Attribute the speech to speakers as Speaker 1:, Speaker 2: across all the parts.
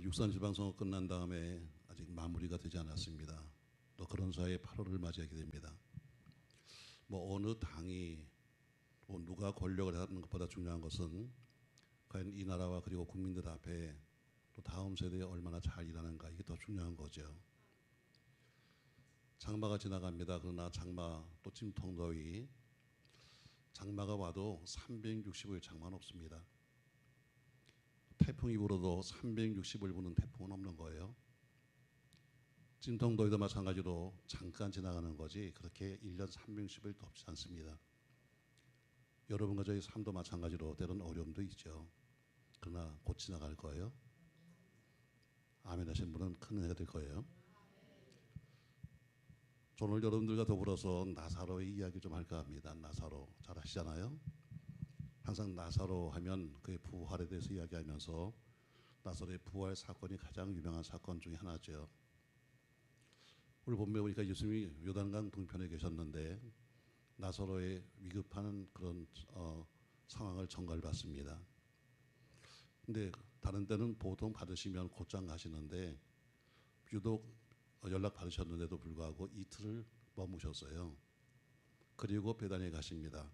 Speaker 1: 육산지방선거 끝난 다음에 아직 마무리가 되지 않았습니다. 또 그런 사이에 8월을 맞이하게 됩니다. 뭐 어느 당이 또 누가 권력을 하는 것보다 중요한 것은 과연 이 나라와 그리고 국민들 앞에 또 다음 세대에 얼마나 잘 일하는가, 이게 더 중요한 거죠. 장마가 지나갑니다. 그러나 장마 또 찜통더위, 장마가 와도 360일 장마는 없습니다. 태풍이 불어도 360일 부는 태풍은 없는 거예요. 찜통더위도 마찬가지로 잠깐 지나가는 거지 그렇게 1년 360일도 없지 않습니다. 여러분과 저희 삶도 마찬가지로 때론 어려움도 있죠. 그러나 곧 지나갈 거예요. 아멘 하신 분은 큰 은혜가 될 거예요. 오늘 여러분들과 더불어서 나사로의 이야기 좀 할까 합니다. 나사로 잘 아시잖아요. 항상 나사로 하면 그의 부활에 대해서 이야기하면서 나사로의 부활 사건이 가장 유명한 사건 중에 하나죠. 오늘 본문에 보니까 예수님이 요단강 동편에 계셨는데 나사로의 위급한 그런 상황을 전가를 받습니다. 근데 다른 때는 보통 받으시면 곧장 가시는데 유독 연락 받으셨는데도 불구하고 이틀을 머무셨어요. 그리고 베다니에 가십니다.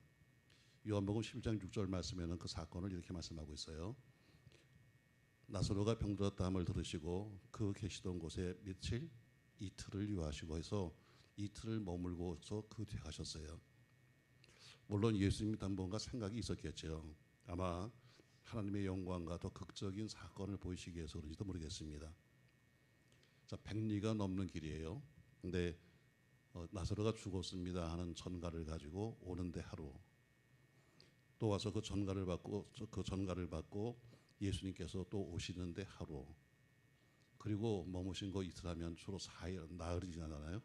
Speaker 1: 요한복음 11장 6절 말씀에는 그 사건을 이렇게 말씀하고 있어요. 나사로가 병들었다함을 들으시고 그 계시던 곳에 며칠 이틀을 유하시고 해서 이틀을 머물고서 그 뒤에 가셨어요. 물론 예수님이 당분간 생각이 있었겠죠. 아마 하나님의 영광과 더 극적인 사건을 보이시기 위해서 그런지도 모르겠습니다. 자, 100리가 넘는 길이에요. 근데 나사로가 죽었습니다 하는 전가를 가지고 오는데 하루, 또 와서 그 전가를 받고 예수님께서 또 오시는데 하루, 그리고 머무신 거 이틀 하면 주로 4일, 나흘이 지나잖아요.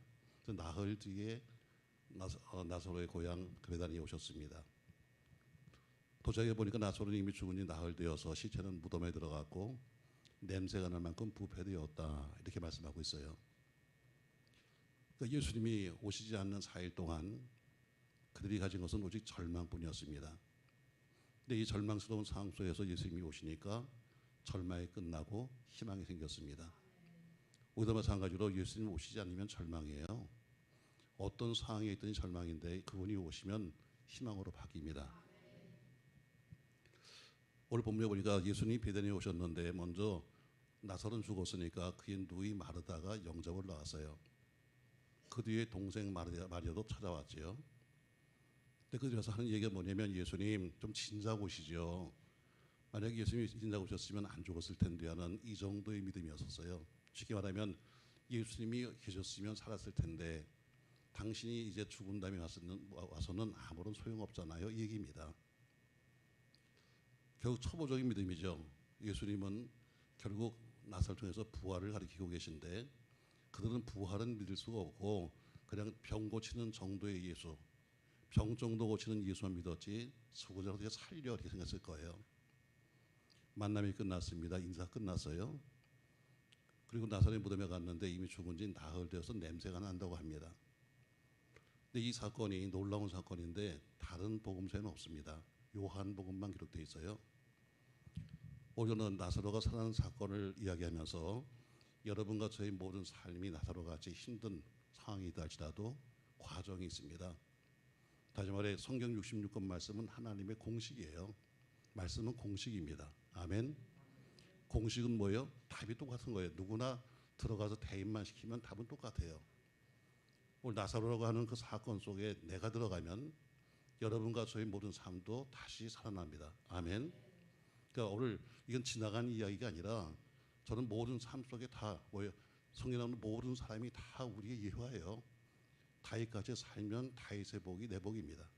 Speaker 1: 나흘 뒤에 나사로의 고향 베다니에 오셨습니다. 도착해 보니까 나사로는 이미 죽은 지 나흘 되어서 시체는 무덤에 들어갔고 냄새가 날 만큼 부패되었다, 이렇게 말씀하고 있어요. 그러니까 예수님이 오시지 않는 4일 동안 그들이 가진 것은 오직 절망뿐이었습니다. 근데 이 절망스러운 상황 속에서 예수님이 오시니까 절망이 끝나고 희망이 생겼습니다. 우리도 마찬가지로 예수님 오시지 않으면 절망이에요. 어떤 상황에 있든지 절망인데 그분이 오시면 희망으로 바뀝니다. 오늘 본문에 보니까 예수님이 베다니에 오셨는데 먼저 나사로는 죽었으니까 그의 누이 마르다가 영접을 나왔어요. 그 뒤에 동생 마리아도 찾아왔지요. 근데 그들이 와서 하는 얘기가 뭐냐면, 예수님 좀 진작 오시죠. 만약에 예수님이 진작 오셨으면 안 죽었을 텐데 하는 이 정도의 믿음이었었어요. 쉽게 말하면 예수님이 계셨으면 살았을 텐데 당신이 이제 죽은 다음에 와서는 아무런 소용없잖아요, 이 얘기입니다. 결국 초보적인 믿음이죠. 예수님은 결국 나사를 통해서 부활을 가리키고 계신데 그들은 부활은 믿을 수가 없고 그냥 병 고치는 정도의 예수, 병 정도 고치는 예수만 믿었지 수고자로 어떻게 살려, 이렇게 생각했을 거예요. 만남이 끝났습니다. 인사 끝났어요. 그리고 나사로의 무덤에 갔는데 이미 죽은 지 나흘 되어서 냄새가 난다고 합니다. 근데 이 사건이 놀라운 사건인데 다른 복음서에는 없습니다. 요한복음만 기록되어 있어요. 오늘은 나사로가 살아난 사건을 이야기하면서 여러분과 저희 모든 삶이 나사로 같이 힘든 상황이다 할지라도 과정이 있습니다. 다시 말해 성경 66권 말씀은 하나님의 공식이에요. 말씀은 공식입니다. 아멘. 공식은 뭐예요? 답이 똑같은 거예요. 누구나 들어가서 대입만 시키면 답은 똑같아요. 오늘 나사로라고 하는 그 사건 속에 내가 들어가면 여러분과 저희 모든 삶도 다시 살아납니다. 아멘. 그러니까 오늘 이건 지나간 이야기가 아니라 저는 모든 삶 속에 다 성경에 나오는 모든 사람이 다 우리의 예화예요. 다윗같이 살면 다윗의 복이 내 복입니다.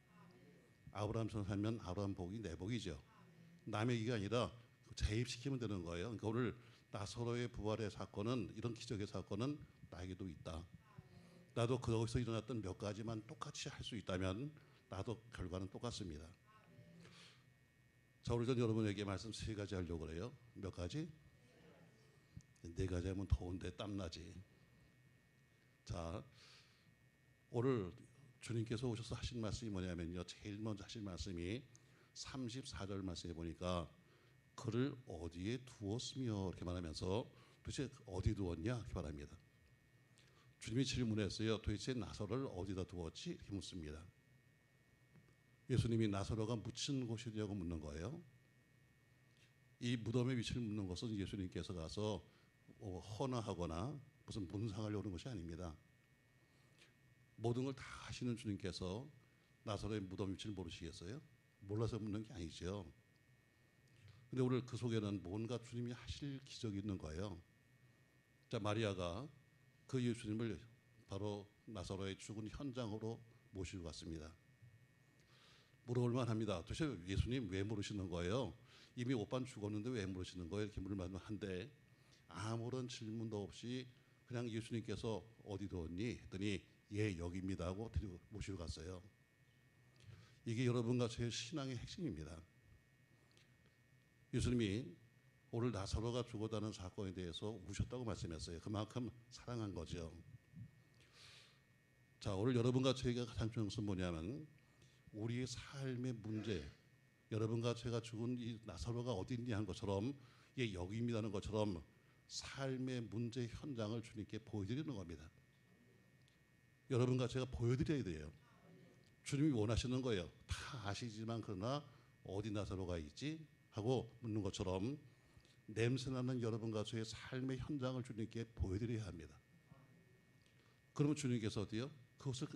Speaker 1: 아브라함처럼 살면 아브라함 복이 내 복이죠. 남의 얘기가 아니라 재입시키면 되는 거예요. 그러니까 오늘 나사로의 부활의 사건은, 이런 기적의 사건은 나에게도 있다. 나도 거기서 일어났던 몇 가지만 똑같이 할 수 있다면 나도 결과는 똑같습니다. 자, 오늘 전 여러분에게 말씀 3가지 하려고 그래요. 몇 가지? 4가지 하면 더운데 땀나지. 자, 오늘 주님께서 오셔서 하신 말씀이 뭐냐면요, 제일 먼저 하신 말씀이 34절 말씀에 보니까 그를 어디에 두었으며 이렇게 말하면서 도대체 어디 두었냐 이렇게 말합니다. 주님이 질문했어요. 도대체 나사로를 어디다 두었지? 이렇게 묻습니다. 예수님이 나사로가 묻힌 곳이 어디냐고 묻는 거예요. 이 무덤의 위치를 묻는 것은 예수님께서 가서 헌화하거나 무슨 문상을 요는 것이 아닙니다. 모든 걸 다 하시는 주님께서 나사로의 무덤 위치를 모르시겠어요? 몰라서 묻는 게 아니죠. 근데 오늘 그 속에는 뭔가 주님이 하실 기적이 있는 거예요. 자, 마리아가 그 예수님을 바로 나사로의 죽은 현장으로 모시고 갔습니다. 물어볼만 합니다. 도대체 예수님 왜 모르시는 거예요? 이미 오빠는 죽었는데 왜 모르시는 거예요? 이렇게 물을만 한데 아무런 질문도 없이 그냥 예수님께서 어디 두었니? 했더니 예, 여기입니다 하고 데리고 모시고 갔어요. 이게 여러분과 제 신앙의 핵심입니다. 예수님이 오늘 나사로가 죽었다는 사건에 대해서 우셨다고 말씀했어요. 그만큼 사랑한 거죠. 자, 오늘 여러분과 저희가 가장 중요한 것은 뭐냐면 우리의 삶의 문제, 여러분과 제가 죽은 이 나사로가 어디 있냐 한 것처럼 예, 여기입니다는 것처럼 삶의 문제 현장을 주님께 보여드리는 겁니다. 여러분과 제가 보여드려야 돼요. 주님이 원하시는 거예요. 다 아시지만 그러나 어디 나사로가 있지? 하고 묻는 것처럼 냄새나는 여러분과 저의 삶의 현장을 주님께 보여드려야 합니다. 그러면 주님께서 어때요? 그것을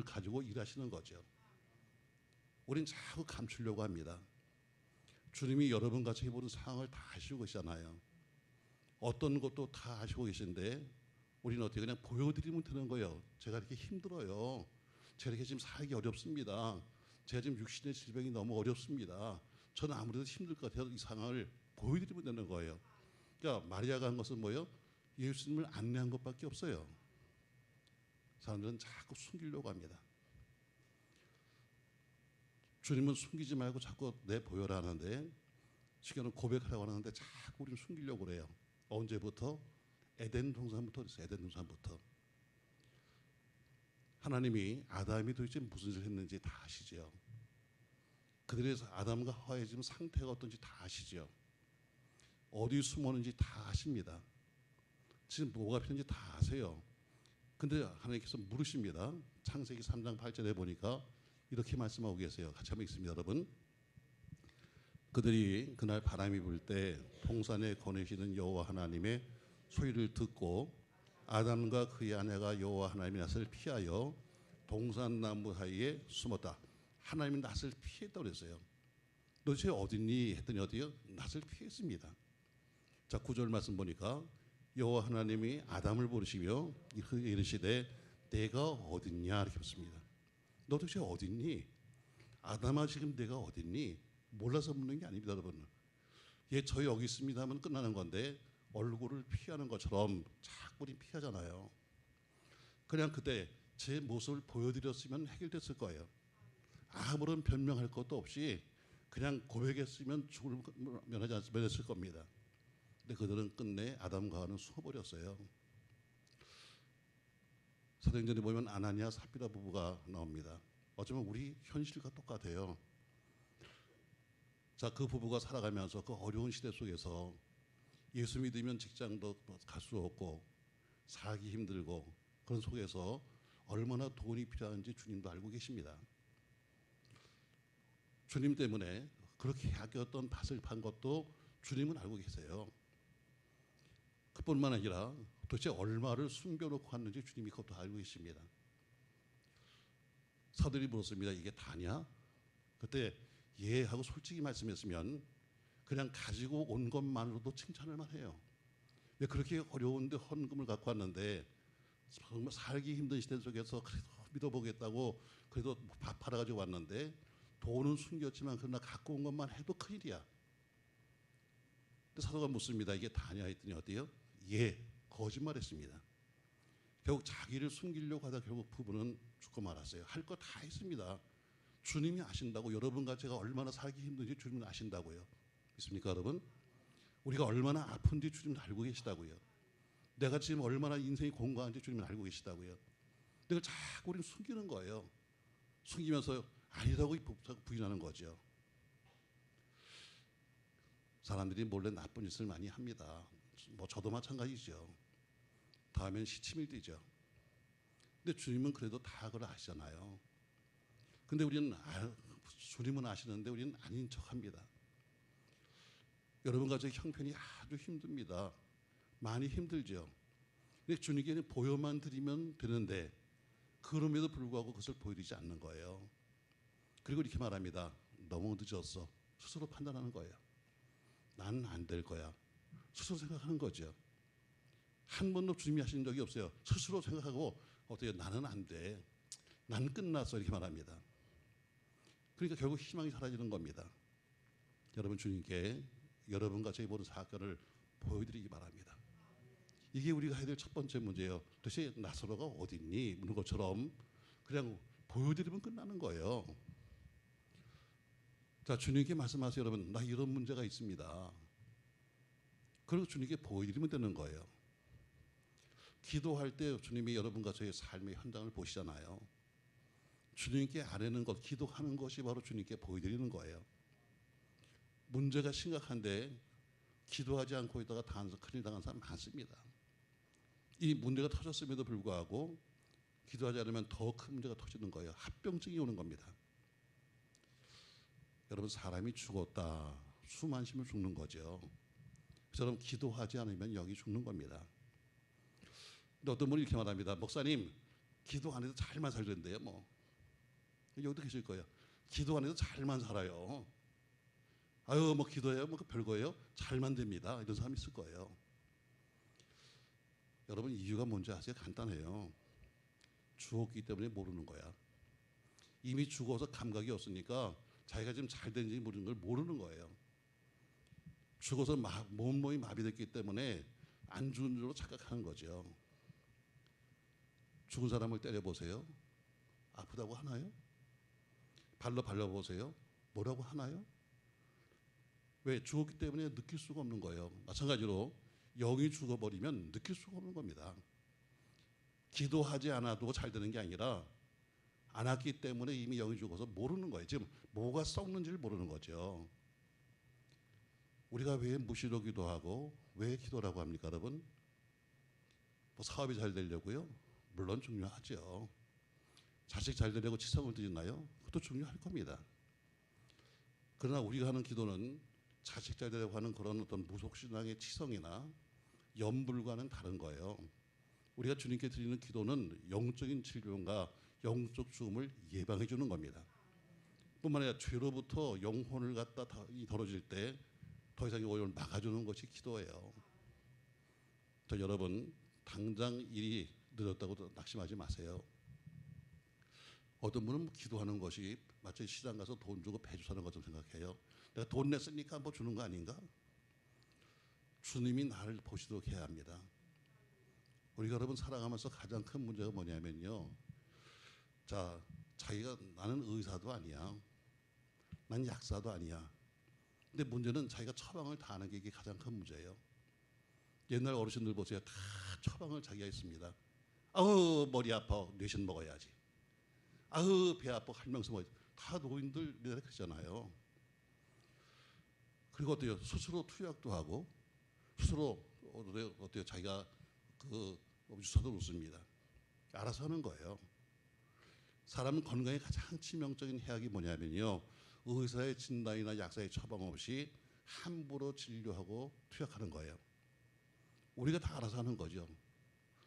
Speaker 1: 가지고 일하시는 거죠. 우린 자꾸 감추려고 합니다. 주님이 여러분과 저희 모든 상황을 다 아시고 계시잖아요. 어떤 것도 다 아시고 계신데 우리는 어떻게 그냥 보여드리면 되는 거예요. 제가 이렇게 힘들어요. 제가 이렇게 지금 살기 어렵습니다. 제가 지금 육신의 질병이 너무 어렵습니다. 저는 아무래도 힘들 것 같아서 이 상황을 보여드리면 되는 거예요. 그러니까 마리아가 한 것은 뭐예요? 예수님을 안내한 것밖에 없어요. 사람들은 자꾸 숨기려고 합니다. 주님은 숨기지 말고 자꾸 내보여라 하는데 지금은 고백하라고 하는데 자꾸 우리는 숨기려고 그래요. 언제부터? 에덴 동산부터 그랬어요. 에덴 동산부터. 하나님이 아담이 도대체 무슨 짓을 했는지 다 아시죠. 그들의 아담과 하와의 지금 상태가 어떤지 다 아시죠. 어디 숨었는지 다 아십니다. 지금 뭐가 필요한지 다 아세요. 근데 하나님께서 물으십니다. 창세기 3장 8절에 보니까 이렇게 말씀하고 계세요. 같이 한번 읽습니다, 여러분. 그들이 그날 바람이 불 때 동산에 거느시는 여호와 하나님의 소리를 듣고 아담과 그의 아내가 여호와 하나님의 낯을 피하여 동산나무 사이에 숨었다. 하나님의 낯을 피했다고 그랬어요. 도대체 어딨니? 했더니 어디요? 낯을 피했습니다. 자, 9절 말씀 보니까 여호와 하나님이 아담을 부르시며 이르시되 내가 어딨냐 이렇게 묻습니다. 너 도대체 어딨니? 아담아 지금 내가 어딨니? 몰라서 묻는 게 아닙니다, 여러분. 예, 저 여기 있습니다 하면 끝나는 건데 얼굴을 피하는 것처럼 자꾸 우리 피하잖아요. 그냥 그때 제 모습을 보여드렸으면 해결됐을 거예요. 아무런 변명할 것도 없이 그냥 고백했으면 죽을 면했을 겁니다. 근데 그들은 끝내 아담과 하와는 숨어버렸어요. 사도행전에 보면 아나니아 삽비라 부부가 나옵니다. 어쩌면 우리 현실과 똑같아요. 자, 그 부부가 살아가면서 그 어려운 시대 속에서 예수 믿으면 직장도 갈 수 없고 살기 힘들고 그런 속에서 얼마나 돈이 필요한지 주님도 알고 계십니다. 주님 때문에 그렇게 아꼈던 밭을 판 것도 주님은 알고 계세요. 그뿐만 아니라 도대체 얼마를 숨겨놓고 왔는지 주님이 그것도 알고 계십니다. 사도들이 물었습니다. 이게 다냐? 그때 예 하고 솔직히 말씀했으면 그냥 가지고 온 것만으로도 칭찬을만 해요. 왜 그렇게 어려운데 헌금을 갖고 왔는데 정말 살기 힘든 시대 속에서 그래도 믿어보겠다고 그래도 밥 팔아가지고 왔는데 돈은 숨겼지만 그러나 갖고 온 것만 해도 큰일이야. 근데 사도가 묻습니다. 이게 다냐 했더니 어때요? 예, 거짓말했습니다. 결국 자기를 숨기려고 하다 결국 부부는 죽고 말았어요. 할 거 다 했습니다. 주님이 아신다고. 여러분과 제가 얼마나 살기 힘든지 주님은 아신다고요. 믿습니까, 여러분? 우리가 얼마나 아픈지 주님은 알고 계시다고요. 내가 지금 얼마나 인생이 공고한지 주님은 알고 계시다고요. 근데 자꾸 우리는 숨기는 거예요. 숨기면서 아니라고 부인하는 거죠. 사람들이 몰래 나쁜 짓을 많이 합니다. 뭐 저도 마찬가지죠. 다음엔 시침이 되죠. 근데 주님은 그래도 다 그걸 아시잖아요. 근데 우리는 주님은 아시는데 우리는 아닌 척합니다. 여러분 가정의 형편이 아주 힘듭니다. 많이 힘들죠. 근데 주님께는 보여만 드리면 되는데 그럼에도 불구하고 그것을 보여드리지 않는 거예요. 그리고 이렇게 말합니다. 너무 늦었어. 스스로 판단하는 거예요. 나는 안 될 거야. 스스로 생각하는 거죠. 한 번도 주님이 하신 적이 없어요. 스스로 생각하고 어떻게 나는 안 돼. 난 끝났어. 이렇게 말합니다. 그러니까 결국 희망이 사라지는 겁니다. 여러분 주님께 여러분과 저희 모든 사건을 보여드리기 바랍니다. 이게 우리가 해야 될 첫 번째 문제예요. 도대체 나사로가 어디 있니? 묻는 것처럼 그냥 보여드리면 끝나는 거예요. 자, 주님께 말씀하세요. 여러분, 나 이런 문제가 있습니다. 그리고 주님께 보여드리면 되는 거예요. 기도할 때 주님이 여러분과 저의 삶의 현장을 보시잖아요. 주님께 아뢰는 것, 기도하는 것이 바로 주님께 보여드리는 거예요. 문제가 심각한데 기도하지 않고 있다가 큰일 당한 사람 많습니다. 이 문제가 터졌음에도 불구하고 기도하지 않으면 더 큰 문제가 터지는 거예요. 합병증이 오는 겁니다. 여러분 사람이 죽었다. 수만 심을 죽는 거죠. 그처럼 기도하지 않으면 영이 죽는 겁니다. 근데 어떤 분이 이렇게 말합니다. 목사님 기도 안 해도 잘만 살던데요. 뭐 여기도 계실 거예요. 기도 안 해도 잘만 살아요. 아유 뭐 기도해요? 뭐 별거예요? 잘만 됩니다. 이런 사람이 있을 거예요. 여러분 이유가 뭔지 아세요? 간단해요. 죽었기 때문에 모르는 거야. 이미 죽어서 감각이 없으니까 자기가 지금 잘 되는지 모르는 걸 모르는 거예요. 죽어서 몸이 마비됐기 때문에 안 죽은 줄로 착각하는 거죠. 죽은 사람을 때려보세요. 아프다고 하나요? 발로 발라보세요. 뭐라고 하나요? 왜? 죽었기 때문에 느낄 수가 없는 거예요. 마찬가지로 영이 죽어버리면 느낄 수가 없는 겁니다. 기도하지 않아도 잘 되는 게 아니라 안 왔기 때문에 이미 영이 죽어서 모르는 거예요. 지금 뭐가 썩는지를 모르는 거죠. 우리가 왜 무시로 기도하고 왜 기도라고 합니까, 여러분? 뭐 사업이 잘 되려고요? 물론 중요하죠. 자식 잘 되려고 치성을 드리나요? 그것도 중요할 겁니다. 그러나 우리가 하는 기도는 자식 잘 되려고 하는 그런 어떤 무속신앙의 치성이나 염불과는 다른 거예요. 우리가 주님께 드리는 기도는 영적인 질병과 영적 죽음을 예방해 주는 겁니다. 뿐만 아니라 죄로부터 영혼을 갖다 더러질 때 더 이상의 오염을 막아주는 것이 기도예요. 저 여러분 당장 일이 늦었다고 낙심하지 마세요. 어떤 분은 기도하는 것이 마치 시장 가서 돈 주고 배주 사는 것처럼 생각해요. 내가 돈 냈으니까 뭐 주는 거 아닌가? 주님이 나를 보시도록 해야 합니다. 우리가 여러분 살아가면서 가장 큰 문제가 뭐냐면요. 자, 자기가 나는 의사도 아니야. 난 약사도 아니야. 근데 문제는 자기가 처방을 다 하는 게 이게 가장 큰 문제예요. 옛날 어르신들 보세요. 다 처방을 자기가 했습니다. 아우 머리 아파 뇌신 먹어야지. 아우 배 아파 할명수 먹어야지. 다 노인들 이렇게 하잖아요. 그리고 어때요? 스스로 투약도 하고 스스로 어때요? 자기가 그 주사도 놓습니다. 알아서 하는 거예요. 사람 건강에 가장 치명적인 해악이 뭐냐면요. 의사의 진단이나 약사의 처방 없이 함부로 진료하고 투약하는 거예요. 우리가 다 알아서 하는 거죠.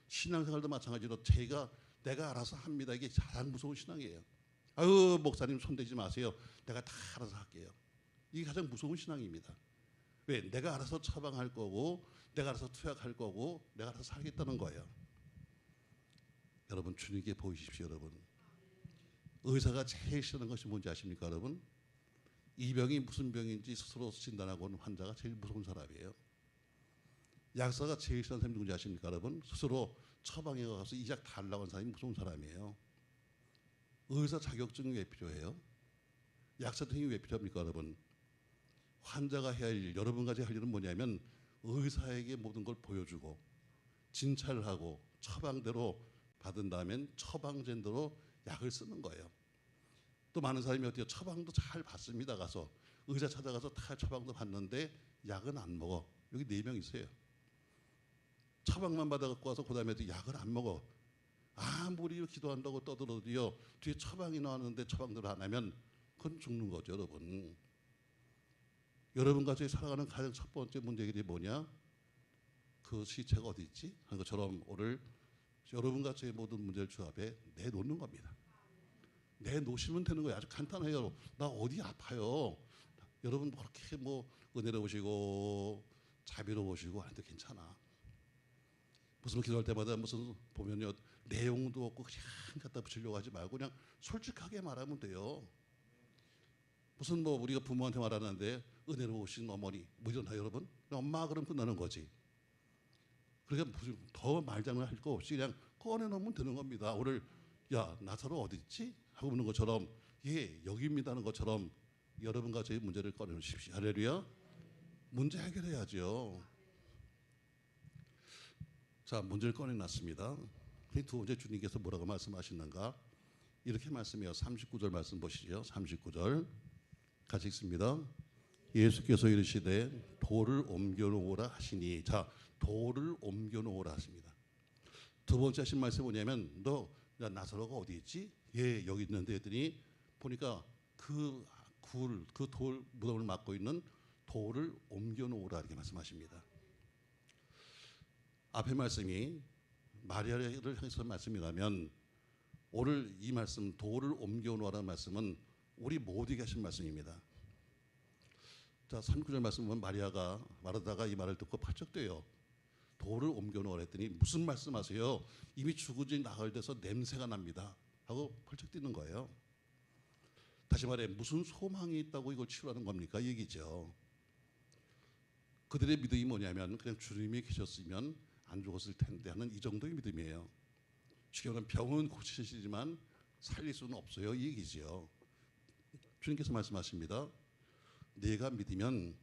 Speaker 1: 신앙생활도 마찬가지로 내가 알아서 합니다. 이게 가장 무서운 신앙이에요. 아유 목사님 손대지 마세요. 내가 다 알아서 할게요. 이게 가장 무서운 신앙입니다. 왜? 내가 알아서 처방할 거고 내가 알아서 투약할 거고 내가 알아서 살겠다는 거예요. 여러분 주님께 보이십시오. 여러분. 의사가 제일 싫어하는 것이 뭔지 아십니까 여러분? 이 병이 무슨 병인지 스스로 진단하고 온 환자가 제일 무서운 사람이에요. 약사가 제일 싫어하는 사람이 누군지 아십니까 여러분? 스스로 처방에 가서 이 약 달라고 하는 사람이 무서운 사람이에요. 의사 자격증이 왜 필요해요? 약사 등이 왜 필요합니까 여러분? 환자가 해야 할 일, 여러분과 할 일은 뭐냐면 의사에게 모든 걸 보여주고 진찰을 하고 처방대로 받은 다음엔 처방전대로 약을 쓰는 거예요. 또 많은 사람이 어때요? 처방도 잘 받습니다. 가서 의사 찾아가서 다 처방도 받는데 약은 안 먹어. 여기 4명 있어요. 처방만 받아갖고 와서 그 다음에도 약을 안 먹어. 아무리 기도한다고 떠들어도요, 뒤에 처방이 나왔는데 처방대로 안 하면 그건 죽는 거죠, 여러분. 여러분 가정이 살아가는 가장 첫 번째 문제 해결이 뭐냐? 그 시체가 어디 있지? 하는 것처럼 오늘 여러분 가정의 모든 문제를 주 앞에 내놓는 겁니다. 내놓으시면 되는 거예요. 아주 간단해요. 나 어디 아파요? 여러분 그렇게 뭐 은혜로우시고 자비로우시고 하는데 괜찮아. 무슨 기도할 때마다 무슨 보면요, 내용도 없고 그냥 갖다 붙이려고 하지 말고 그냥 솔직하게 말하면 돼요. 무슨 뭐 우리가 부모한테 말하는데 은혜로우신 어머니 뭐 이러나 여러분? 엄마 그럼 끝나는 거지. 그러니까 더 말장난 할 거 없이 그냥 꺼내놓으면 되는 겁니다. 오늘 야 나사로 어디 있지? 하고 묻는 것처럼 예 여기입니다 하는 것처럼 여러분과 저희 문제를 꺼내놓으십시오. 할렐루야. 문제 해결해야죠. 자, 문제를 꺼내놨습니다. 두 번째 주님께서 뭐라고 말씀하시는가? 이렇게 말씀해요. 39절 말씀 보시죠. 39절 같이 읽습니다. 예수께서 이르시되 돌을 옮겨놓으라 하시니, 자, 돌을 옮겨놓으라 하십니다. 두 번째 하신 말씀이 뭐냐면 너 나사로가 어디 있지? 예, 여기 있는데 했더니 보니까 그 돌 무덤을 막고 있는 돌을 옮겨놓으라 이렇게 말씀하십니다. 앞에 말씀이 마리아를 향해서 말씀이라면 오늘 이 말씀 돌을 옮겨놓으라는 말씀은 우리 모두에게 하신 말씀입니다. 자, 39절 말씀 보면 마리아가 마르다가 이 말을 듣고 팔쩍 뛰어요. 돌을 옮겨놓으라 했더니 무슨 말씀하세요? 이미 죽은 지 나흘 돼서 냄새가 납니다 하고 펄쩍 뛰는 거예요. 다시 말해 무슨 소망이 있다고 이걸 치유하는 겁니까? 이 얘기죠. 그들의 믿음이 뭐냐면 그냥 주님이 계셨으면 안 죽었을 텐데 하는 이 정도의 믿음이에요. 쉽게 말하면 병은 고치시지만 살릴 수는 없어요 이 얘기죠. 주님께서 말씀하십니다. 네가 믿으면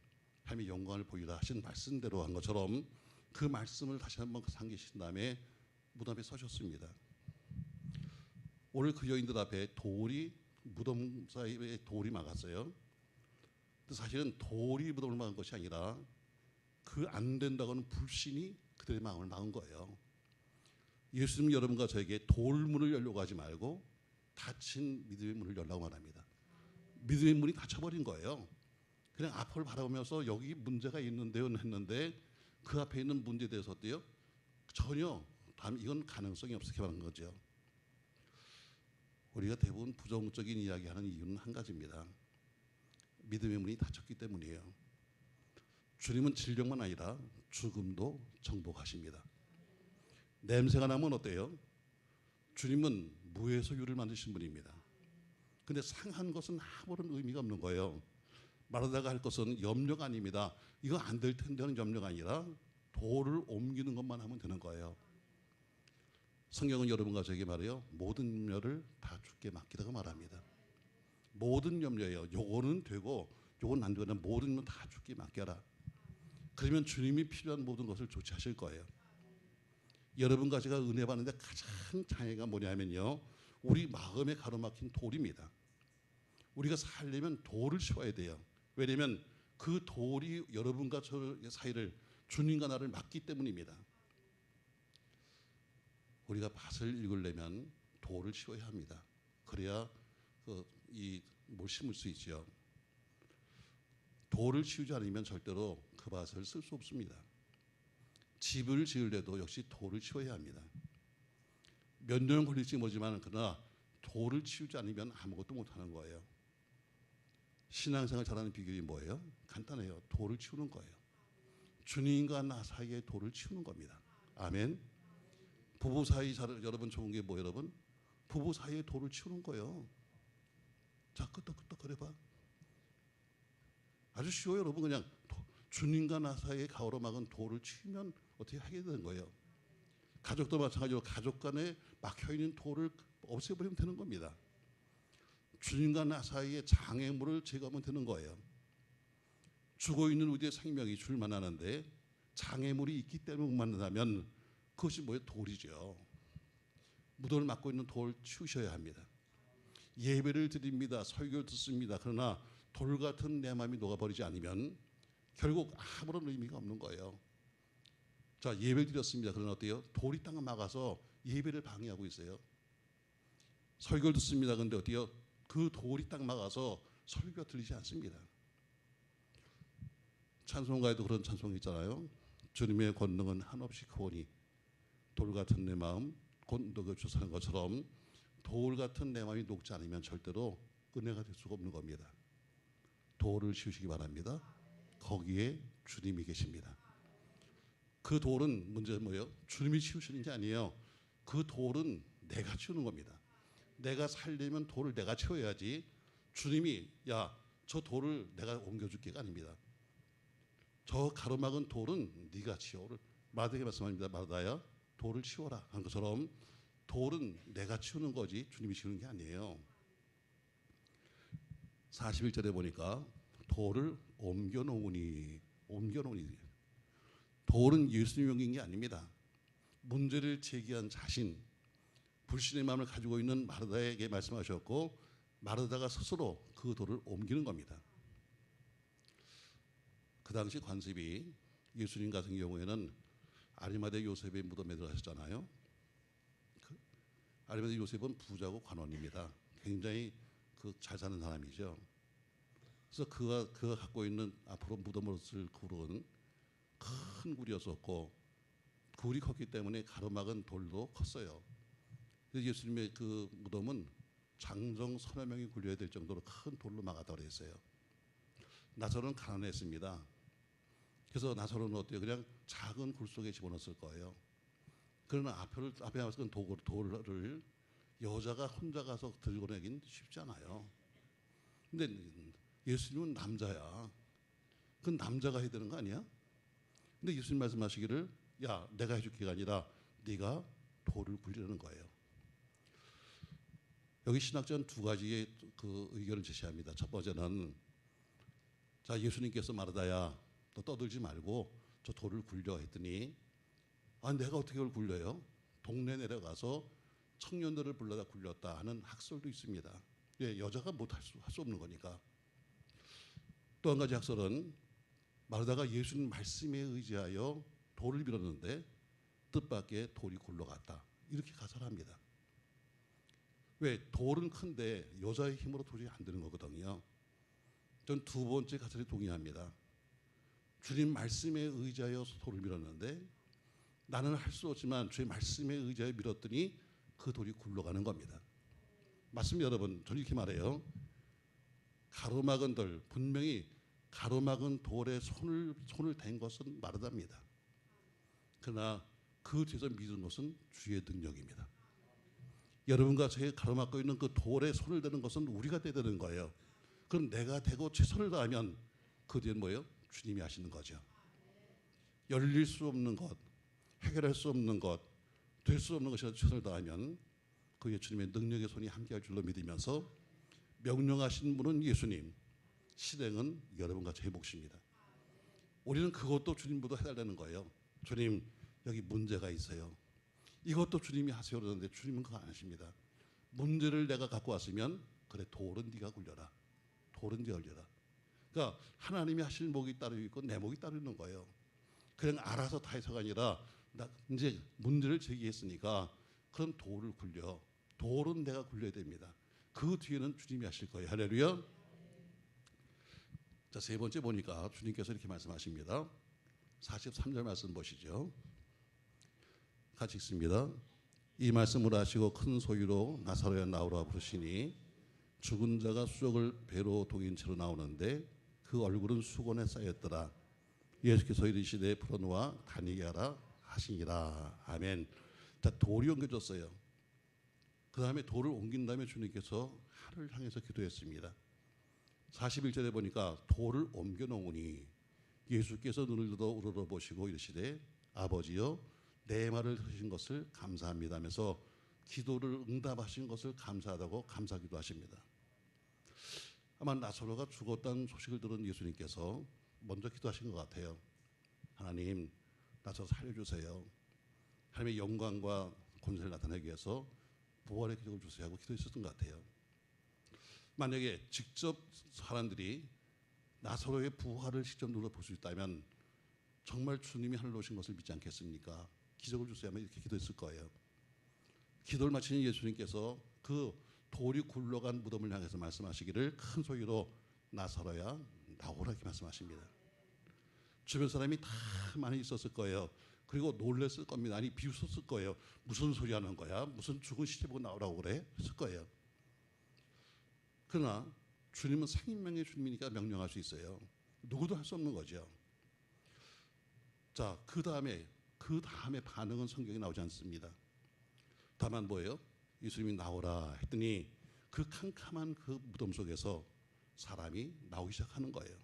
Speaker 1: 하나님의 영광을 보이라 하신 말씀대로 한 것처럼 그 말씀을 다시 한번 상기신 다음에 무덤 앞에 서셨습니다. 오늘 그 여인들 앞에 무덤 사이에 돌이 막았어요. 사실은 돌이 무덤을 막은 것이 아니라 그 안 된다고 하는 불신이 그들의 마음을 막은 거예요. 예수님 여러분과 저에게 돌문을 열려고 하지 말고 닫힌 믿음의 문을 열라고 말합니다. 믿음의 문이 닫혀버린 거예요. 그냥 앞을 바라보면서 여기 문제가 있는데요 했는데 그 앞에 있는 문제에 대해서 어때요? 전혀 이건 가능성이 없게 말한 거죠. 우리가 대부분 부정적인 이야기하는 이유는 한 가지입니다. 믿음의 문이 닫혔기 때문이에요. 주님은 질병만 아니라 죽음도 정복하십니다. 냄새가 나면 어때요? 주님은 무에서 유를 만드신 분입니다. 근데 상한 것은 아무런 의미가 없는 거예요. 말하다가 할 것은 염려가 아닙니다. 이거 안 될 텐데 하는 염려가 아니라 돌을 옮기는 것만 하면 되는 거예요. 성경은 여러분과 저에게 말해요. 모든 염려를 다 주께 맡기라고 말합니다. 모든 염려예요. 요거는 되고 요건 안 되는 모든 염려 다 주께 맡겨라. 그러면 주님이 필요한 모든 것을 조치하실 거예요. 여러분과 제가 은혜 받는데 가장 장애가 뭐냐면요. 우리 마음에 가로막힌 돌입니다. 우리가 살려면 돌을 치워야 돼요. 왜냐하면 그 돌이 여러분과 저 사이를 주님과 나를 막기 때문입니다. 우리가 밭을 읽으려면 돌을 치워야 합니다. 그래야 뭘 심을 수 있죠. 돌을 치우지 않으면 절대로 그 밭을 쓸 수 없습니다. 집을 지으려도 역시 돌을 치워야 합니다. 몇 년 걸릴지 모르지만 그러나 돌을 치우지 않으면 아무것도 못하는 거예요. 신앙생활 잘하는 비결이 뭐예요? 간단해요. 돌을 치우는 거예요. 주님과 나 사이에 돌을 치우는 겁니다. 아멘. 부부 사이 여러분 좋은 게 뭐 여러분? 부부 사이에 돌을 치우는 거예요. 자, 끄떡끄떡 거려봐. 아주 쉬워요 여러분. 그냥 주님과 나 사이에 가로막은 돌을 치우면 어떻게 하게 되는 거예요. 가족도 마찬가지로 가족 간에 막혀있는 돌을 없애버리면 되는 겁니다. 주님과 나 사이에 장애물을 제거하면 되는 거예요. 죽어있는 우리의 생명이 주를 만나는데 장애물이 있기 때문에 못 만나면 그것이 뭐예요? 돌이죠. 무덤을 막고 있는 돌 치우셔야 합니다. 예배를 드립니다. 설교를 듣습니다. 그러나 돌 같은 내 마음이 녹아버리지 않으면 결국 아무런 의미가 없는 거예요. 자, 예배를 드렸습니다. 그러나 어때요? 돌이 땅을 막아서 예배를 방해하고 있어요. 설교를 듣습니다. 그런데 어때요? 그 돌이 딱 막아서 설교가 들리지 않습니다. 찬송가에도 그런 찬송이 있잖아요. 주님의 권능은 한없이 크오니 돌 같은 내 마음 곧 녹여주 사는 것처럼 돌 같은 내 마음이 녹지 않으면 절대로 은혜가 될 수가 없는 겁니다. 돌을 치우시기 바랍니다. 거기에 주님이 계십니다. 그 돌은 문제는 뭐예요? 주님이 치우시는 게 아니에요. 그 돌은 내가 치우는 겁니다. 내가 살려면 돌을 내가 치워야지 주님이 야, 저 돌을 내가 옮겨줄게가 아닙니다. 저 가로막은 돌은 네가 치워를 마르다에게 말씀합니다. 마르다야 돌을 치워라 한 것처럼 돌은 내가 치우는 거지 주님이 치우는 게 아니에요. 41절에 보니까 돌을 옮겨놓으니 돌은 예수님이 옮긴 게 아닙니다. 문제를 제기한 자신 불신의 마음을 가지고 있는 마르다에게 말씀하셨고 마르다가 스스로 그 돌을 옮기는 겁니다. 그 당시 관습이 예수님 같은 경우에는 아리마대 요셉의 무덤에 들어가셨잖아요. 아리마대 요셉은 부자고 관원입니다. 굉장히 잘 사는 사람이죠. 그래서 그가 갖고 있는 앞으로 무덤으로 쓸 굴은 큰 굴이었었고 굴이 컸기 때문에 가로막은 돌도 컸어요. 그래서 예수님의 그 무덤은 장정 서너 명이 굴려야 될 정도로 큰 돌로 막았다고 그랬어요. 나사로는 가난했습니다. 그래서 나사로는 어때요? 그냥 작은 굴 속에 집어넣었을 거예요. 그러나 앞에 나왔던 돌을 여자가 혼자 가서 들고 내긴 쉽지 않아요. 근데 예수님은 남자야. 그건 남자가 해야 되는 거 아니야? 근데 예수님 말씀하시기를 야, 내가 해줄 게가 아니라 네가 돌을 굴리라는 거예요. 여기 신학자는 두 가지의 그 의견을 제시합니다. 첫 번째는 자, 예수님께서 마르다야 너 떠들지 말고 저 돌을 굴려 했더니 아, 내가 어떻게 그걸 굴려요? 동네 내려가서 청년들을 불러다 굴렸다 하는 학설도 있습니다. 예, 여자가 할 수 없는 거니까. 또 한 가지 학설은 마르다가 예수님 말씀에 의지하여 돌을 밀었는데 뜻밖의 돌이 굴러갔다. 이렇게 가설합니다. 왜? 돌은 큰데 여자의 힘으로 도저히 안 되는 거거든요. 전 두 번째 가설에 동의합니다. 주님 말씀에 의지하여 돌을 밀었는데 나는 할 수 없지만 주의 말씀에 의지하여 밀었더니 그 돌이 굴러가는 겁니다. 맞습니다, 여러분. 저는 이렇게 말해요. 가로막은 돌, 분명히 가로막은 돌에 손을 댄 것은 마르다입니다. 그러나 그 뒤에서 믿은 것은 주의 능력입니다. 여러분과 제가 가로막고 있는 그 돌에 손을 대는 것은 우리가 대는 거예요. 그럼 내가 대고 최선을 다하면 그 뒤엔 뭐예요? 주님이 하시는 거죠. 열릴 수 없는 것, 해결할 수 없는 것, 될 수 없는 것이라 최선을 다하면 그의 주님의 능력의 손이 함께할 줄로 믿으면서 명령하신 분은 예수님, 실행은 여러분과 제 몫입니다. 우리는 그것도 주님보다 해달라는 거예요. 주님, 여기 문제가 있어요. 이것도 주님이 하세요 그러는데 주님은 그거 안 하십니다. 문제를 내가 갖고 왔으면 그래 돌은 네가 굴려라. 돌은 네가 굴려라. 그러니까 하나님이 하실 목이 따로 있고 내 목이 따로 있는 거예요. 그냥 알아서 다 해서가 아니라 나 이제 문제를 제기했으니까 그럼 돌을 굴려. 돌은 내가 굴려야 됩니다. 그 뒤에는 주님이 하실 거예요. 할렐루야. 자, 세 번째 보니까 주님께서 이렇게 말씀하십니다. 43절 말씀 보시죠. 같이 읽습니다. 이 말씀을 하시고 큰 소리로 나사로야 나오라 부르시니 죽은 자가 수족을 배로 동인 채로 나오는데 그 얼굴은 수건에 쌓였더라. 예수께서 이르시되 풀어놓아 다니게 하라 하시니라. 아멘. 자, 돌이 옮겨졌어요. 그 다음에 돌을 옮긴 다음에 주님께서 하늘을 향해서 기도했습니다. 41절에 보니까 돌을 옮겨 놓으니 예수께서 눈을 들어 우러러보시고 이르시되 아버지여 내 말을 들으신 것을 감사합니다 하면서 기도를 응답하신 것을 감사하다고 감사기도 하십니다. 아마 나사로가 죽었다는 소식을 들은 예수님께서 먼저 기도하신 것 같아요. 하나님, 나사로 살려주세요. 하나님의 영광과 권세를 나타내기 위해서 부활의 기적을 주세요 하고 기도했었던 것 같아요. 만약에 직접 사람들이 나사로의 부활을 직접 눌러볼 수 있다면 정말 주님이 하늘로 오신 것을 믿지 않겠습니까? 기적을 주세요 하면 이렇게 기도했을 거예요. 기도를 마치는 예수님께서 그 돌이 굴러간 무덤을 향해서 말씀하시기를 큰 소리로 나사로야 나오라 이렇게 말씀하십니다. 주변 사람이 다 많이 있었을 거예요. 그리고 놀랬을 겁니다. 아니 비웃었을 거예요. 무슨 소리 하는 거야? 무슨 죽은 시체 보고 나오라고 그래? 했을 거예요. 그러나 주님은 생명의 주님이니까 명령할 수 있어요. 누구도 할 수 없는 거죠. 자, 그 다음에 반응은 성경에 나오지 않습니다. 다만 뭐예요? 예수님이 나오라 했더니 그 캄캄한 그 무덤 속에서 사람이 나오기 시작하는 거예요.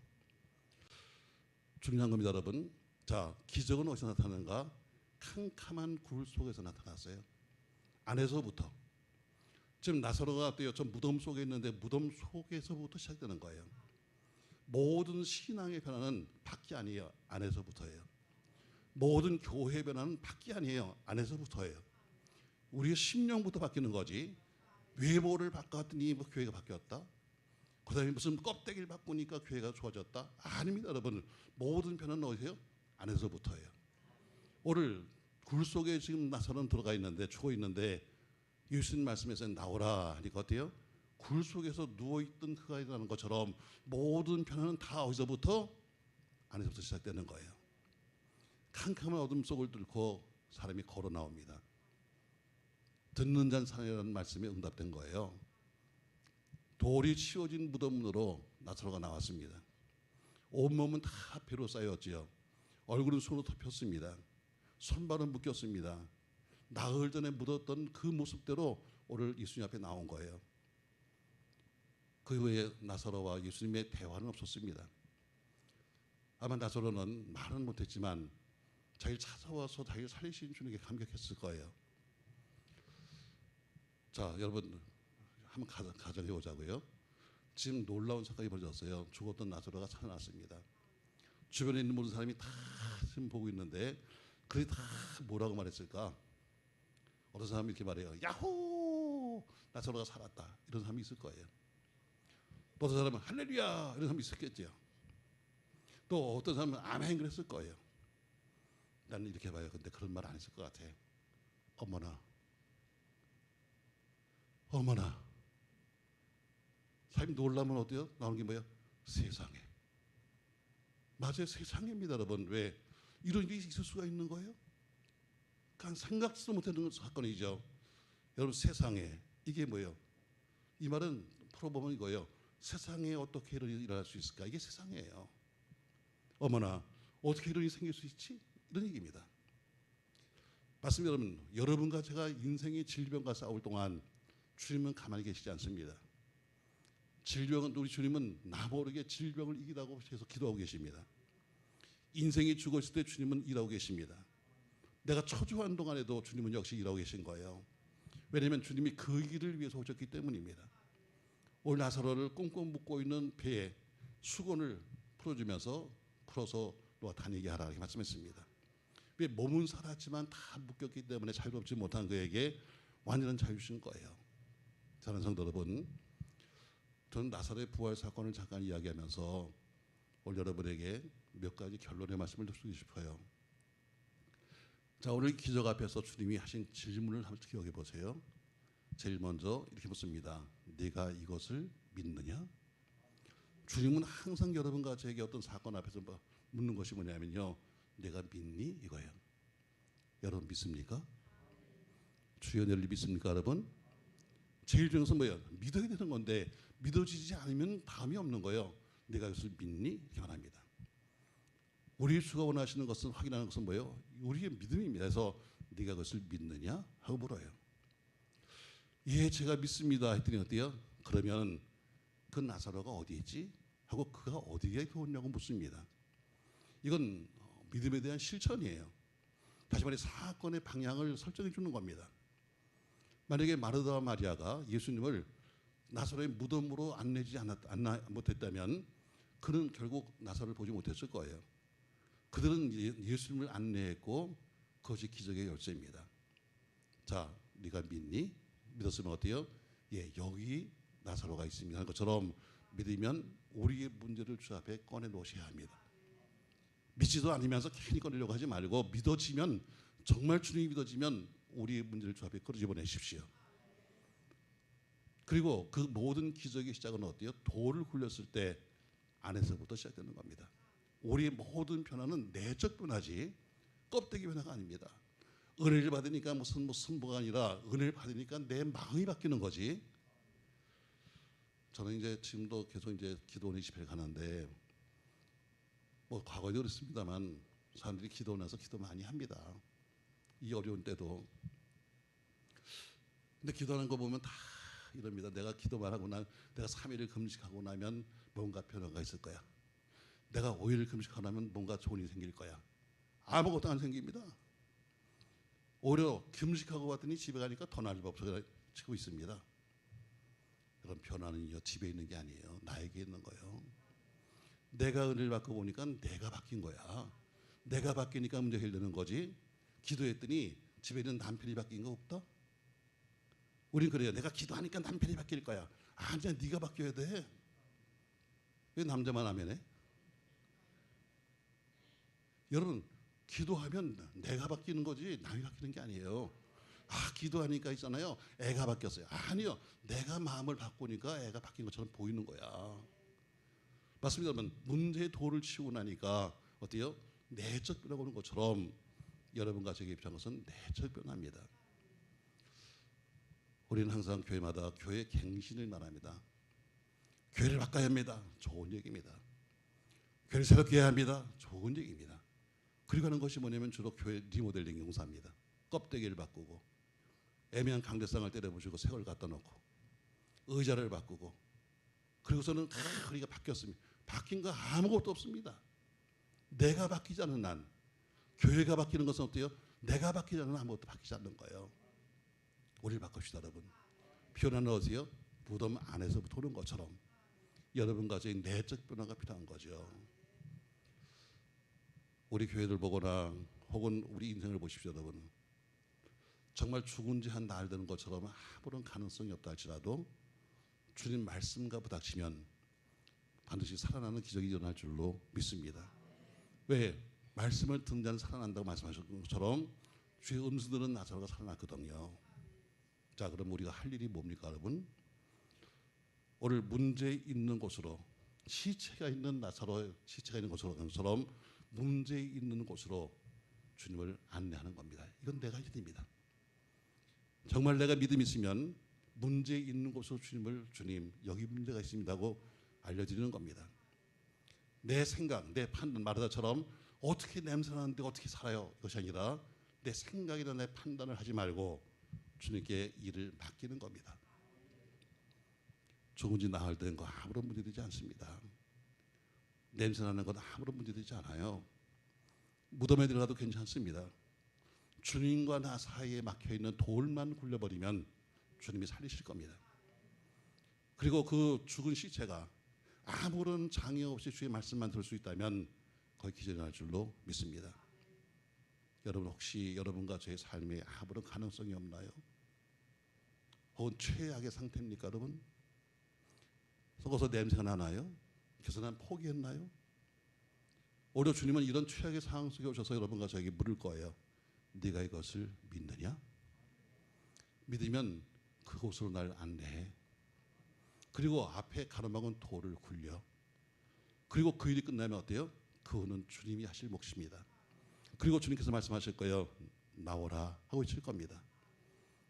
Speaker 1: 중요한 겁니다, 여러분. 자, 기적은 어디서 나타나는가? 캄캄한 굴 속에서 나타났어요. 안에서부터. 지금 나사로가 어때요? 저 무덤 속에 있는데 무덤 속에서부터 시작되는 거예요. 모든 신앙의 변화는 밖이 아니에요. 안에서부터예요. 모든 교회의 변화는 밖이 아니에요. 안에서부터예요. 우리의 심령부터 바뀌는 거지. 외모를 바꿨더니 뭐 교회가 바뀌었다. 그다음에 무슨 껍데기를 바꾸니까 교회가 좋아졌다. 아닙니다, 여러분. 모든 변화는 어디세요? 안에서부터예요. 오늘 굴 속에 지금 나사로는 들어가 있는데 죽어 있는데 예수님 말씀에서 나오라 하니까 어때요? 굴 속에서 누워있던 그가 일어나는 것처럼 모든 변화는 다 어디서부터? 안에서부터 시작되는 거예요. 캄캄한 어둠 속을 뚫고 사람이 걸어 나옵니다. 듣는 자는 살리라는 말씀에 응답된 거예요. 돌이 치워진 무덤으로 나사로가 나왔습니다. 온몸은 다 피로 쌓였지요. 얼굴은 손으로 덮였습니다. 손발은 묶였습니다. 나흘 전에 묻었던 그 모습대로 오늘 예수님 앞에 나온 거예요. 그 후에 나사로와 예수님의 대화는 없었습니다. 아마 나사로는 말은 못했지만 자기를 찾아와서 자기를 살리신 주님께 감격했을 거예요. 자, 여러분 한번 가정해 보자고요. 지금 놀라운 사건이 벌어졌어요. 죽었던 나사로가 살아났습니다. 주변에 있는 모든 사람이 다 지금 보고 있는데 그들이 다 뭐라고 말했을까? 어떤 사람이 이렇게 말해요. 야호! 나사로가 살았다. 이런 사람이 있을 거예요. 또 어떤 사람은 할렐루야! 이런 사람이 있었겠죠. 또 어떤 사람은 아멘 그랬을 거예요. 나는 이렇게 봐요. 근데 그런 말 안 했을 것 같아. 어머나. 어머나. 사람이 놀라면 어때요? 나오는 게 뭐예요? 세상에. 맞아요. 세상입니다, 여러분. 왜? 이런 일이 있을 수가 있는 거예요? 그냥 생각지도 못했던 사건이죠. 여러분 세상에 이게 뭐예요? 이 말은 풀어보면 이거예요. 세상에 어떻게 이런 일이 일어날 수 있을까? 이게 세상이에요. 어머나 어떻게 이런 일이 생길 수 있지? 이런 얘기입니다. 맞습니다, 여러분. 여러분과 제가 인생의 질병과 싸울 동안 주님은 가만히 계시지 않습니다. 질병은 우리 주님은 나 모르게 질병을 이기라고 계속 기도하고 계십니다. 인생이 죽었을 때 주님은 일하고 계십니다. 내가 초조한 동안에도 주님은 역시 일하고 계신 거예요. 왜냐하면 주님이 그 일을 위해서 오셨기 때문입니다. 오늘 나사로를 꽁꽁 묶고 있는 배에 수건을 풀어서 너와 다니게 하라 이렇게 말씀했습니다. 왜 몸은 살았지만 다 묶였기 때문에 자유롭지 못한 그에게 완전한 자유 주신 거예요. 사랑하는 성도 여러분, 저는 나사로의 부활 사건을 잠깐 이야기하면서 오늘 여러분에게 몇 가지 결론의 말씀을 드리고 싶어요. 자, 오늘 기적 앞에서 주님이 하신 질문을 한번 기억해 보세요. 제일 먼저 이렇게 묻습니다. 네가 이것을 믿느냐? 주님은 항상 여러분과 저에게 어떤 사건 앞에서 묻는 것이 뭐냐면요. 내가 믿니? 이거예요. 여러분 믿습니까? 주의 은혜를 믿습니까, 여러분? 제일 중요한 것은 뭐예요? 믿어야 되는 건데 믿어지지 않으면 다음이 없는 거예요. 내가 이것을 믿니? 이렇게 말합니다. 우리 주가 원하시는 것은 확인하는 것은 뭐예요? 우리의 믿음입니다. 그래서 네가 그것을 믿느냐? 하고 물어요. 예, 제가 믿습니다. 했더니 어때요? 그러면 그 나사로가 어디 있지? 하고 그가 어디에 있냐고 묻습니다. 이건 믿음에 대한 실천이에요. 다시 말해 사건의 방향을 설정해 주는 겁니다. 만약에 마르다와 마리아가 예수님을 나사로의 무덤으로 안내지 못했다면 그는 결국 나사로를 보지 못했을 거예요. 그들은 예수님을 안내했고 그것이 기적의 열쇠입니다. 자, 네가 믿니? 믿었으면 어때요? 예, 여기 나사로가 있습니다 하는 것처럼 믿으면 우리의 문제를 주 앞에 꺼내 놓으셔야 합니다. 믿지도 않으면서 괜히 꺼내려고 하지 말고 믿어지면 정말 주님이 믿어지면 우리의 문제를 주 앞에 끌어집어 내십시오. 그리고 그 모든 기적의 시작은 어때요? 돌을 굴렸을 때 안에서부터 시작되는 겁니다. 우리의 모든 변화는 내적 변화지 껍데기 변화가 아닙니다. 은혜를 받으니까 무슨 승부가 아니라 은혜를 받으니까 내 마음이 바뀌는 거지. 저는 이제 지금도 계속 이제 기도원의 집회를 가는데 뭐 과거에도 그랬습니다만 사람들이 기도원에서 기도 많이 합니다. 이 어려운 때도. 근데 기도하는 거 보면 다 이럽니다. 내가 기도만 하고 내가 3일을 금식하고 나면 뭔가 변화가 있을 거야. 내가 5일을 금식하고 나면 뭔가 좋은 일이 생길 거야. 아무것도 안 생깁니다. 오히려 금식하고 왔더니 집에 가니까 더 날이 없어 치고 있습니다. 그런 변화는요 집에 있는 게 아니에요. 나에게 있는 거예요. 내가 은혜를 받고 보니까 내가 바뀐 거야. 내가 바뀌니까 문제 해결되는 거지. 기도했더니 집에 있는 남편이 바뀐 거 없다? 우린 그래요. 내가 기도하니까 남편이 바뀔 거야. 아니야, 네가 바뀌어야 돼. 왜 남자만 아멘해? 여러분, 기도하면 내가 바뀌는 거지 남이 바뀌는 게 아니에요. 기도하니까 있잖아요. 애가 바뀌었어요. 아니요. 내가 마음을 바꾸니까 애가 바뀐 것처럼 보이는 거야. 맞습니다. 여러분, 문제의 돌을 치우고 나니까 어때요? 내적 변화가 오는 것처럼 여러분과 제게 입장한 것은 내적 변화입니다. 우리는 항상 교회마다 교회 갱신을 말합니다. 교회를 바꿔야 합니다. 좋은 얘기입니다. 교회를 새롭게 해야 합니다. 좋은 얘기입니다. 그리고 하는 것이 뭐냐면 주로 교회 리모델링 공사입니다. 껍데기를 바꾸고 애매한 강대상을 때려부시고 새 걸 갖다 놓고 의자를 바꾸고 그리고서는 우리가 바뀌었습니다. 바뀐 거 아무것도 없습니다. 내가 바뀌지 않는 한 교회가 바뀌는 것은 어때요? 내가 바뀌지 않는 한 아무것도 바뀌지 않는 거예요. 우리를 바꿉시다 여러분. 변화는 어디요? 무덤 안에서부터 오는 것처럼 여러분과 저의 내적 변화가 필요한 거죠. 우리 교회들 보거나 혹은 우리 인생을 보십시오 여러분. 정말 죽은 지 한 날 되는 것처럼 아무런 가능성이 없다 할지라도 주님 말씀과 부닥치면 반드시 살아나는 기적이 일어날 줄로 믿습니다. 왜? 말씀을 듣는 자는 살아난다고 말씀하신 것처럼 주의 음수 들은 나사로가 살아났거든요. 자, 그럼 우리가 할 일이 뭡니까 여러분? 오늘 문제 있는 곳으로 시체가 있는 나사로 시체가 있는 곳으로처럼 문제 있는 곳으로 주님을 안내하는 겁니다. 이건 내가 할 일입니다. 정말 내가 믿음이 있으면 문제 있는 곳으로 주님 여기 문제가 있습니다고 알려드리는 겁니다. 내 생각, 내 판단 마르다처럼 어떻게 냄새나는데 어떻게 살아요? 이것이 아니라 내 생각이나 내 판단을 하지 말고 주님께 일을 맡기는 겁니다. 죽은 지 나흘 된 거 아무런 문제되지 않습니다. 냄새나는 건 아무런 문제되지 않아요. 무덤에 들어가도 괜찮습니다. 주님과 나 사이에 막혀있는 돌만 굴려버리면 주님이 살리실 겁니다. 그리고 그 죽은 시체가 아무런 장애 없이 주의 말씀만 들을 수 있다면 거의 기적이 날 줄로 믿습니다. 여러분 혹시 여러분과 저의 삶에 아무런 가능성이 없나요? 혹은 최악의 상태입니까 여러분? 썩어서 냄새가 나나요? 그래서 난 포기했나요? 오히려 주님은 이런 최악의 상황 속에 오셔서 여러분과 저에게 물을 거예요. 네가 이것을 믿느냐? 믿으면 그곳으로 날 안내해. 그리고 앞에 가로막은 돌을 굴려. 그리고 그 일이 끝나면 어때요? 그거는 주님이 하실 몫입니다. 그리고 주님께서 말씀하실 거예요. 나오라 하고 외칠 겁니다.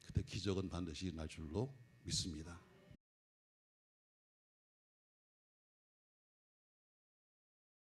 Speaker 1: 그때 기적은 반드시 일어날 줄로 믿습니다.